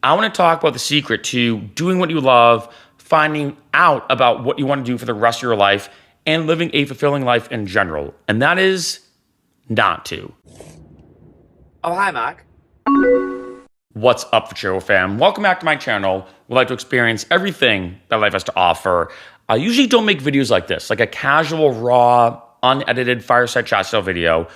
I want to talk about the secret to doing what you love, finding out about what you want to do for the rest of your life, and living a fulfilling life in general. And that is not to. Oh, hi, Mark. What's up, Freccero fam? Welcome back to my channel. We'd like to experience everything that life has to offer. I usually don't make videos like this, like a casual, raw, unedited fireside chat style video.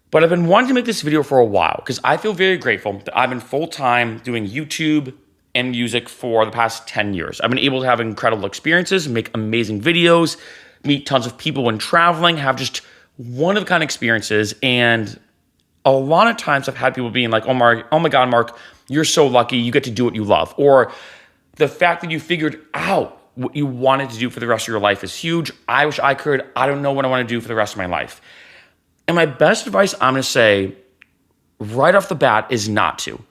But I've been wanting to make this video for a while because I feel very grateful that I've been full-time doing YouTube and music for the past 10 years. I've been able to have incredible experiences, make amazing videos, meet tons of people when traveling, have just one-of-a-kind experiences. And a lot of times I've had people being like, oh my God, Mark, you're so lucky. You get to do what you love. Or the fact that you figured out what you wanted to do for the rest of your life is huge. I wish I could. I don't know what I want to do for the rest of my life. And my best advice I'm going to say right off the bat is not to.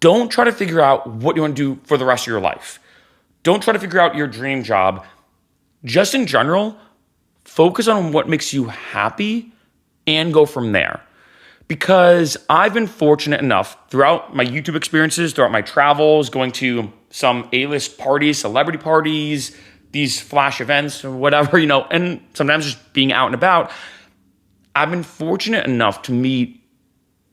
Don't try to figure out what you want to do for the rest of your life. Don't try to figure out your dream job. Just in general, focus on what makes you happy and go from there. Because I've been fortunate enough throughout my YouTube experiences, throughout my travels, going to some A-list parties, celebrity parties, these flash events or whatever, and sometimes just being out and about, I've been fortunate enough to meet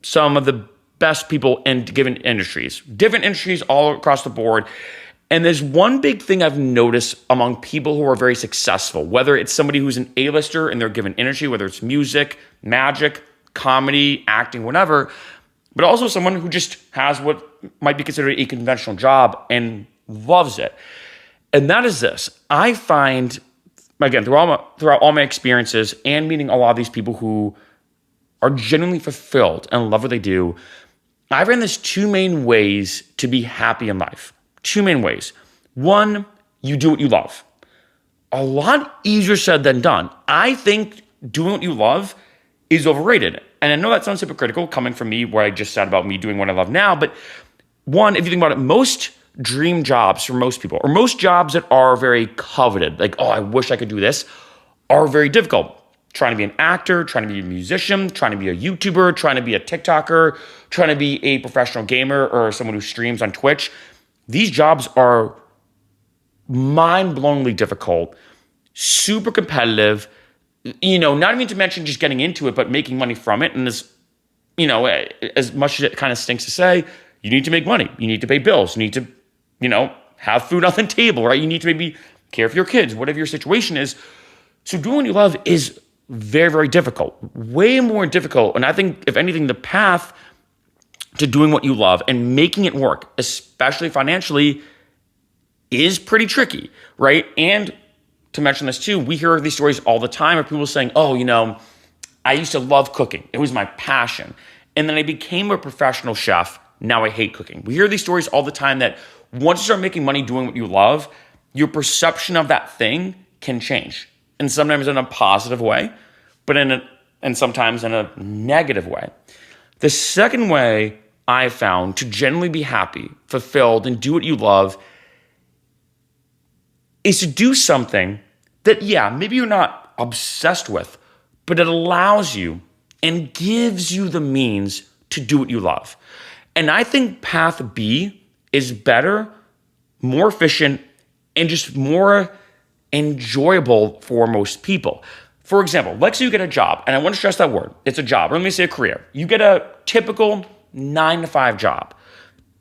some of the best people in different industries all across the board. And there's one big thing I've noticed among people who are very successful, whether it's somebody who's an A-lister in their given industry, whether it's music, magic, comedy, acting, whatever, but also someone who just has what might be considered a conventional job and loves it. And that is this. I find, again, throughout all my experiences and meeting a lot of these people who are genuinely fulfilled and love what they do, I've ran this two main ways to be happy in life. Two main ways. One, you do what you love. A lot easier said than done. I think doing what you love is overrated. And I know that sounds hypocritical coming from me where I just said about me doing what I love now. But one, if you think about it, most dream jobs for most people, or most jobs that are very coveted, like, oh, I wish I could do this, are very difficult. Trying to be an actor, trying to be a musician, trying to be a YouTuber, trying to be a TikToker, trying to be a professional gamer or someone who streams on Twitch. These jobs are mind-blowingly difficult, super competitive, not even to mention just getting into it, but making money from it. And as much as it kind of stinks to say, you need to make money. You need to pay bills. You need to, have food on the table, right? You need to maybe care for your kids, whatever your situation is. So doing what you love is very, very difficult, way more difficult. And I think, if anything, the path to doing what you love and making it work, especially financially, is pretty tricky, right? And to mention this too, we hear these stories all the time of people saying, oh, I used to love cooking. It was my passion. And then I became a professional chef. Now I hate cooking. We hear these stories all the time that once you start making money doing what you love, your perception of that thing can change. And sometimes in a positive way, but and sometimes in a negative way. The second way I've found to generally be happy, fulfilled, and do what you love is to do something that, maybe you're not obsessed with, but it allows you and gives you the means to do what you love. And I think path B is better, more efficient, and just more enjoyable for most people. For example, let's say you get a job, and I want to stress that word. It's a job, or let me say a career. You get a typical 9-to-5 job.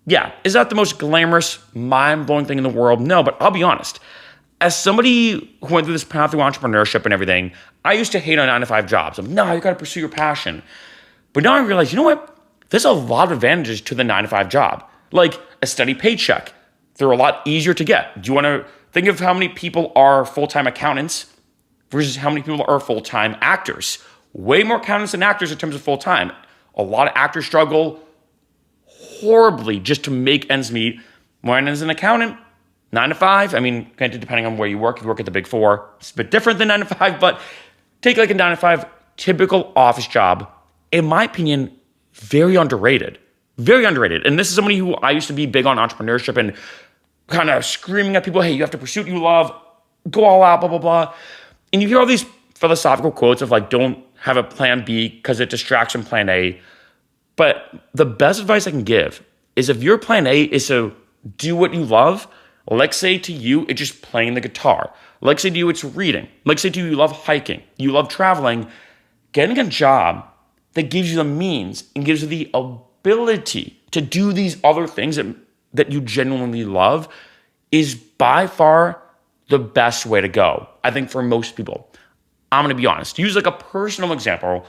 Yeah, is that the most glamorous, mind-blowing thing in the world? No, but I'll be honest. As somebody who went through this path through entrepreneurship and everything, I used to hate on 9-to-5 jobs. No, you got to pursue your passion. But now I realize, you know what? There's a lot of advantages to the 9-to-5 job. Like a steady paycheck. They're a lot easier to get. Do you want to think of how many people are full-time accountants versus how many people are full-time actors? Way more accountants than actors in terms of full-time. A lot of actors struggle horribly just to make ends meet. When as an accountant, 9-to-5, granted, depending on where you work, if you work at the Big Four, it's a bit different than 9-to-5, but take like a 9-to-5 typical office job. In my opinion, very underrated. Very underrated. And this is somebody who I used to be big on entrepreneurship and kind of screaming at people, hey, you have to pursue what you love, go all out, blah, blah, blah. And you hear all these philosophical quotes of like, don't have a plan B because it distracts from plan A. But the best advice I can give is if your plan A is to do what you love, let's say to you, it's just playing the guitar. Let's say to you, it's reading. Let's say to you, you love hiking. You love traveling. Getting a job that gives you the means and gives you the ability to do these other things that you genuinely love is by far the best way to go, I think, for most people. I'm going to be honest. Use like a personal example.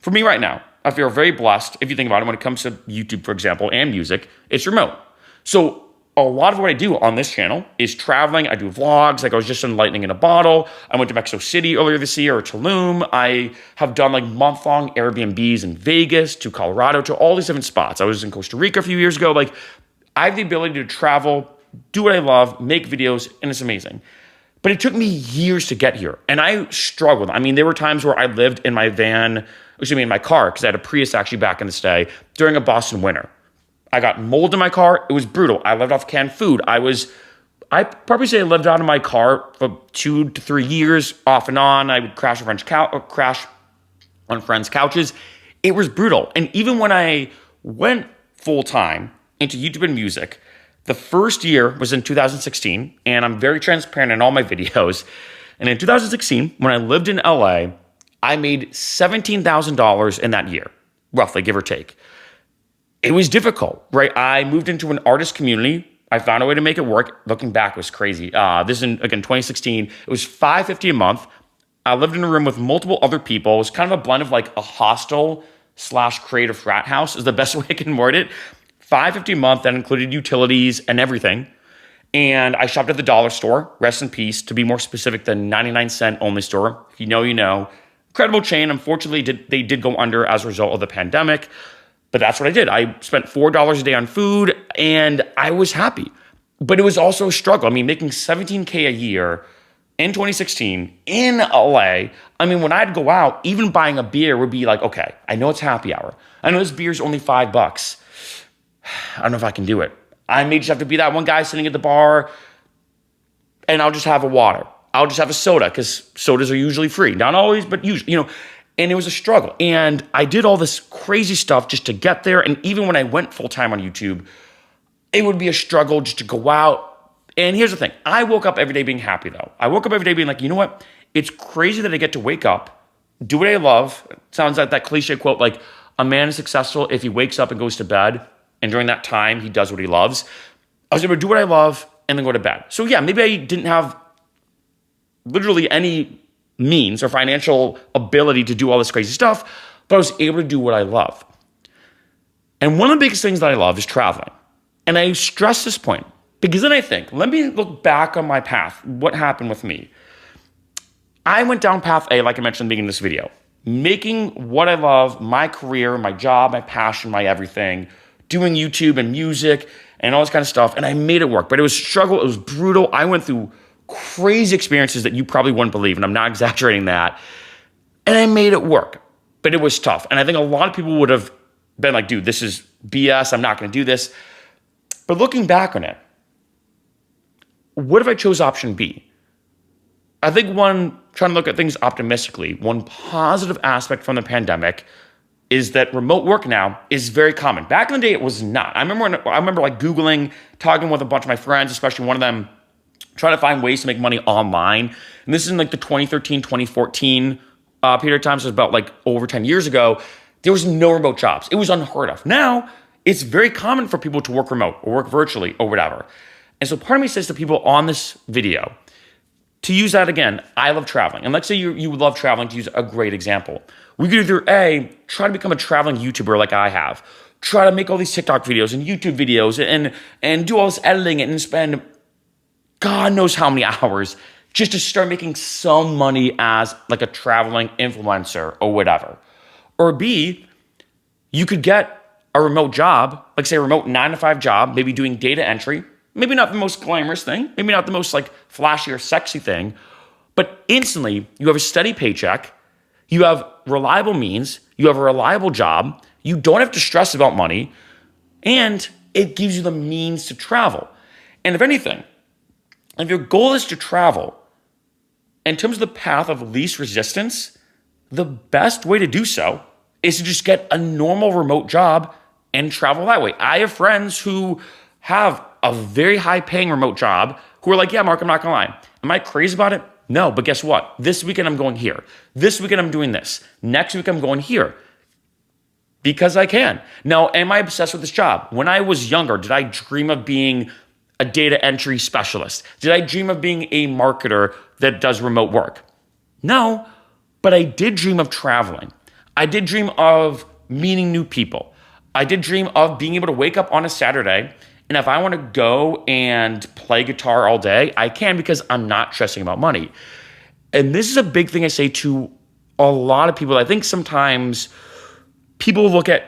For me right now, I feel very blessed. If you think about it, when it comes to YouTube, for example, and music, it's remote. So a lot of what I do on this channel is traveling. I do vlogs. Like I was just in Lightning in a Bottle. I went to Mexico City earlier this year, or Tulum. I have done like month-long Airbnbs in Vegas to Colorado to all these different spots. I was in Costa Rica a few years ago. Like I have the ability to travel, do what I love, make videos, and it's amazing. But it took me years to get here, and I struggled. I mean, there were times where I lived in my van, in my car, because I had a Prius actually back in this day, during a Boston winter. I got mold in my car. It was brutal. I lived off canned food. I probably say I lived out of my car for 2 to 3 years, off and on. I would crash on friends' couches. It was brutal. And even when I went full-time into YouTube and music, the first year was in 2016, and I'm very transparent in all my videos. And in 2016, when I lived in LA, I made $17,000 in that year, roughly, give or take. It was difficult, right? I moved into an artist community. I found a way to make it work. Looking back, it was crazy. This is in, again, 2016. It was $550 a month. I lived in a room with multiple other people. It was kind of a blend of like a hostel / creative frat house is the best way I can word it. $550 a month, that included utilities and everything. And I shopped at the dollar store, rest in peace, to be more specific, the 99-cent only store. If you know, you know. Incredible chain. Unfortunately, they did go under as a result of the pandemic. But that's what I did. I spent $4 a day on food, and I was happy. But it was also a struggle. I mean, making $17K a year in 2016 in LA, I mean, when I'd go out, even buying a beer would be like, okay, I know it's happy hour. I know this beer's only $5. I don't know if I can do it. I may just have to be that one guy sitting at the bar, and I'll just have a water. I'll just have a soda, because sodas are usually free. Not always, but usually, and it was a struggle. And I did all this crazy stuff just to get there. And even when I went full-time on YouTube, it would be a struggle just to go out. And here's the thing. I woke up every day being happy, though. I woke up every day being like, you know what? It's crazy that I get to wake up, do what I love. It sounds like that cliche quote, like, a man is successful if he wakes up and goes to bed, and during that time, he does what he loves. I was able to do what I love and then go to bed. So yeah, maybe I didn't have literally any means or financial ability to do all this crazy stuff, but I was able to do what I love. And one of the biggest things that I love is traveling. And I stress this point because then I think, let me look back on my path. What happened with me? I went down path A, like I mentioned in the beginning of this video, making what I love, my career, my job, my passion, my everything, doing YouTube and music and all this kind of stuff. And I made it work, but it was a struggle. It was brutal. I went through crazy experiences that you probably wouldn't believe, and I'm not exaggerating that. And I made it work, but it was tough. And I think a lot of people would have been like, dude, this is BS. I'm not going to do this. But looking back on it, what if I chose option B? I think trying to look at things optimistically, one positive aspect from the pandemic is that remote work now is very common. Back in the day, it was not. I remember like Googling, talking with a bunch of my friends, especially one of them, trying to find ways to make money online. And this is in like the 2013, 2014 period of time. So it was about like over 10 years ago. There was no remote jobs. It was unheard of. Now, it's very common for people to work remote or work virtually or whatever. And so part of me says to people on this video, to use that again, I love traveling. And let's say you love traveling, to use a great example. We could either A, try to become a traveling YouTuber like I have, try to make all these TikTok videos and YouTube videos and do all this editing and spend God knows how many hours just to start making some money as like a traveling influencer or whatever. Or B, you could get a remote job, like say a remote 9-to-5 job, maybe doing data entry, maybe not the most glamorous thing, maybe not the most like flashy or sexy thing, but instantly you have a steady paycheck, you have reliable means, you have a reliable job, you don't have to stress about money, and it gives you the means to travel. And if anything, if your goal is to travel, in terms of the path of least resistance, the best way to do so is to just get a normal remote job and travel that way. I have friends who have a very high paying remote job who are like, yeah, Mark, I'm not gonna lie. Am I crazy about it? No, but guess what? This weekend I'm going here. This weekend I'm doing this. Next week I'm going here because I can. Now, am I obsessed with this job? When I was younger, did I dream of being a data entry specialist? Did I dream of being a marketer that does remote work? No, but I did dream of traveling. I did dream of meeting new people. I did dream of being able to wake up on a Saturday, and if I want to go and play guitar all day, I can because I'm not stressing about money. And this is a big thing I say to a lot of people. I think sometimes people look at,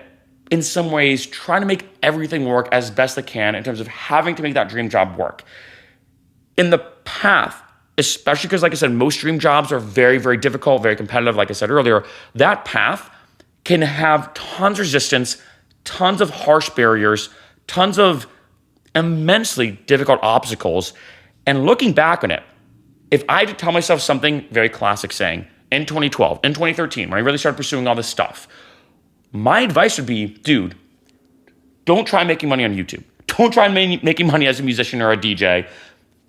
in some ways, trying to make everything work as best they can in terms of having to make that dream job work. In the path, especially because, like I said, most dream jobs are very, very difficult, very competitive, like I said earlier, that path can have tons of resistance, tons of harsh barriers, tons of immensely difficult obstacles. And looking back on it, if I had to tell myself something very classic saying in 2012, in 2013, when I really started pursuing all this stuff, my advice would be, dude, don't try making money on YouTube. Don't try making money as a musician or a DJ.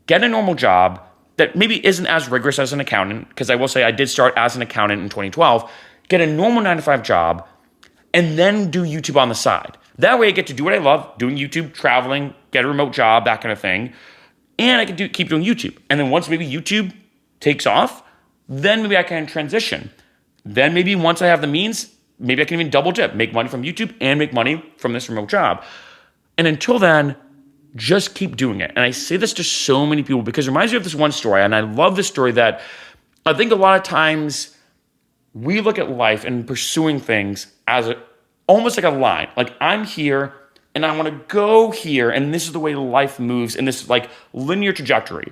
Get a normal job that maybe isn't as rigorous as an accountant, because I will say I did start as an accountant in 2012. Get a normal 9-to-5 job, and then do YouTube on the side. That way I get to do what I love, doing YouTube, traveling, get a remote job, that kind of thing. And I can keep doing YouTube. And then once maybe YouTube takes off, then maybe I can transition. Then maybe once I have the means, maybe I can even double dip, make money from YouTube and make money from this remote job. And until then, just keep doing it. And I say this to so many people because it reminds me of this one story. And I love this story that I think a lot of times we look at life and pursuing things as almost like a line. Like, I'm here and I want to go here, and this is the way life moves in this like linear trajectory.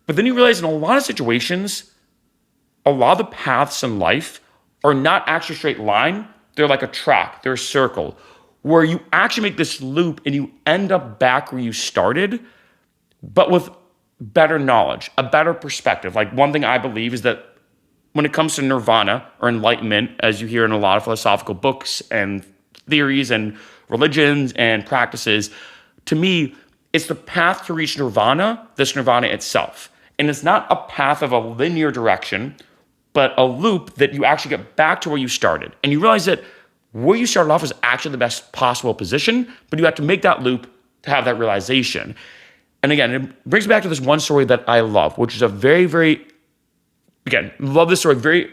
But then you realize in a lot of situations, a lot of the paths in life are not actually a straight line. They're like a track, they're a circle, where you actually make this loop and you end up back where you started, but with better knowledge, a better perspective. Like, one thing I believe is that when it comes to nirvana or enlightenment, as you hear in a lot of philosophical books and theories and religions and practices, to me, it's the path to reach nirvana, this nirvana itself. And it's not a path of a linear direction, but a loop that you actually get back to where you started. And you realize that where you started off is actually the best possible position, but you have to make that loop to have that realization. And again, it brings me back to this one story that I love, which is a very, very, again, love this story,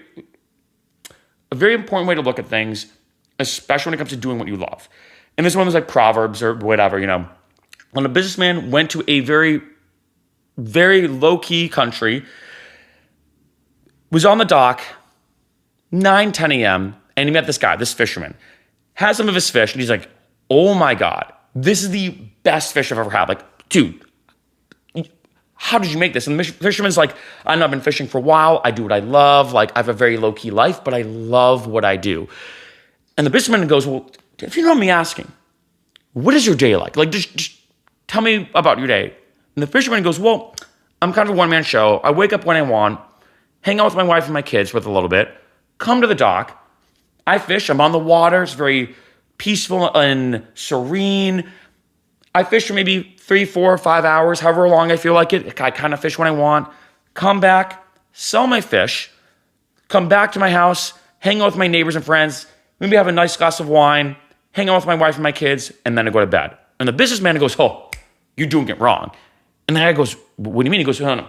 a very important way to look at things, especially when it comes to doing what you love. And this one was like Proverbs or whatever, When a businessman went to a very, very low-key country, was on the dock, 9, 10 a.m., and he met this guy, this fisherman, had some of his fish, and he's like, oh my God, this is the best fish I've ever had. Like, dude, how did you make this? And the fisherman's like, I've been fishing for a while. I do what I love. Like, I have a very low-key life, but I love what I do. And the businessman goes, well, if you don't mind me asking, what is your day like? Like, just tell me about your day. And the fisherman goes, well, I'm kind of a one-man show. I wake up when I want, hang out with my wife and my kids for a little bit, come to the dock, I fish, I'm on the water, it's very peaceful and serene. I fish for maybe 3, 4, 5 hours, however long I feel like it. I kind of fish when I want, come back, sell my fish, come back to my house, hang out with my neighbors and friends, maybe have a nice glass of wine, hang out with my wife and my kids, and then I go to bed. And the businessman goes, oh, you're doing it wrong. And the guy goes, what do you mean? He goes, no.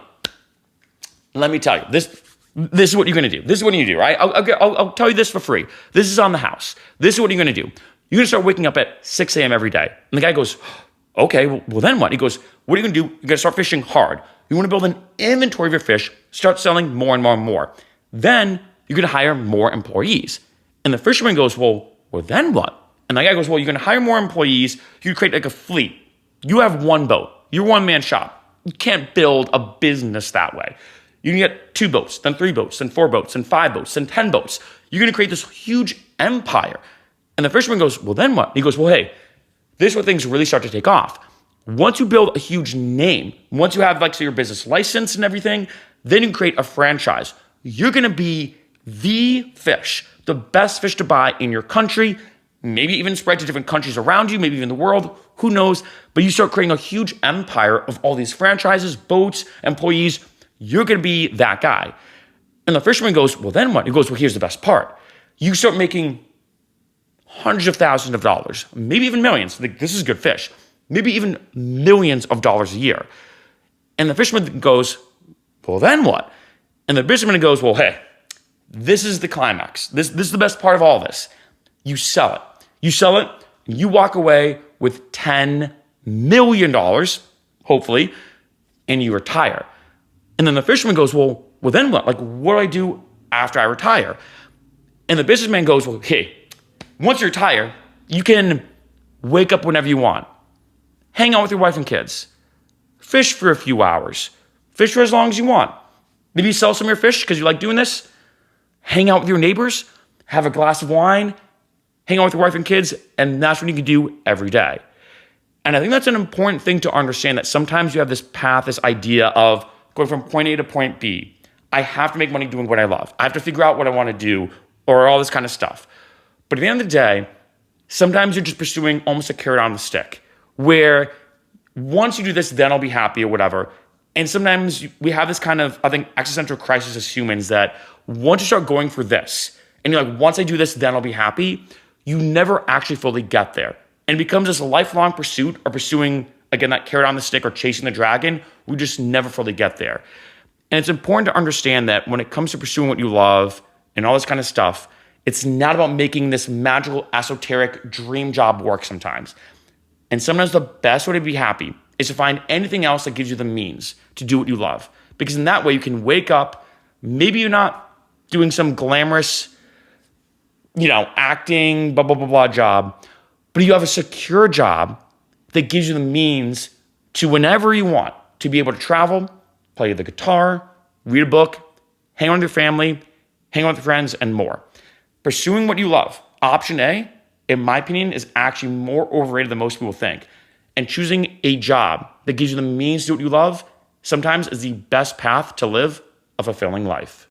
Let me tell you, this is what you're going to do. This is what you do, right? I'll tell you this for free. This is on the house. This is what you're going to do. You're going to start waking up at 6 a.m. every day. And the guy goes, okay, well then what? He goes, what are you going to do? You're going to start fishing hard. You want to build an inventory of your fish, start selling more and more and more. Then you're going to hire more employees. And the fisherman goes, well then what? And the guy goes, well, you're going to hire more employees. You create like a fleet. You have one boat. You're one-man shop. You can't build a business that way. You can get 2 boats, then 3 boats, then 4 boats, then 5 boats, then 10 boats. You're going to create this huge empire. And the fisherman goes, well, then what? He goes, well, hey, this is where things really start to take off. Once you build a huge name, once you have, like, say, your business license and everything, then you can create a franchise. You're going to be the fish, the best fish to buy in your country, maybe even spread to different countries around you, maybe even the world, who knows? But you start creating a huge empire of all these franchises, boats, employees. You're going to be that guy. And the fisherman goes, well, then what? He goes, well, here's the best part. You start making hundreds of thousands of dollars, maybe even millions. This is good fish. Maybe even millions of dollars a year. And the fisherman goes, well, then what? And the fisherman goes, well, hey, this is the climax. This is the best part of all this. You sell it. You sell it, and you walk away with $10 million, hopefully, and you retire. And then the fisherman goes, well, then what? Like, what do I do after I retire? And the businessman goes, well, hey, once you retire, you can wake up whenever you want, hang out with your wife and kids, fish for a few hours, fish for as long as you want. Maybe sell some of your fish because you like doing this, hang out with your neighbors, have a glass of wine, hang out with your wife and kids, and that's what you can do every day. And I think that's an important thing to understand, that sometimes you have this path, this idea of going from point A to point B. I have to make money doing what I love. I have to figure out what I want to do, or all this kind of stuff. But at the end of the day, sometimes you're just pursuing almost a carrot on the stick, where once you do this, then I'll be happy or whatever. And sometimes we have this kind of, I think, existential crisis as humans, that once you start going for this, and you're like, once I do this, then I'll be happy, you never actually fully get there. And it becomes this lifelong pursuit of pursuing, again, that carrot on the stick or chasing the dragon. We just never fully get there. And it's important to understand that when it comes to pursuing what you love and all this kind of stuff, it's not about making this magical, esoteric dream job work sometimes. And sometimes the best way to be happy is to find anything else that gives you the means to do what you love. Because in that way, you can wake up, maybe you're not doing some glamorous, acting, blah, blah, blah, blah job, but you have a secure job that gives you the means to, whenever you want, to be able to travel, play the guitar, read a book, hang out with your family, hang out with your friends, and more. Pursuing what you love, option A, in my opinion, is actually more overrated than most people think. And choosing a job that gives you the means to do what you love sometimes is the best path to live a fulfilling life.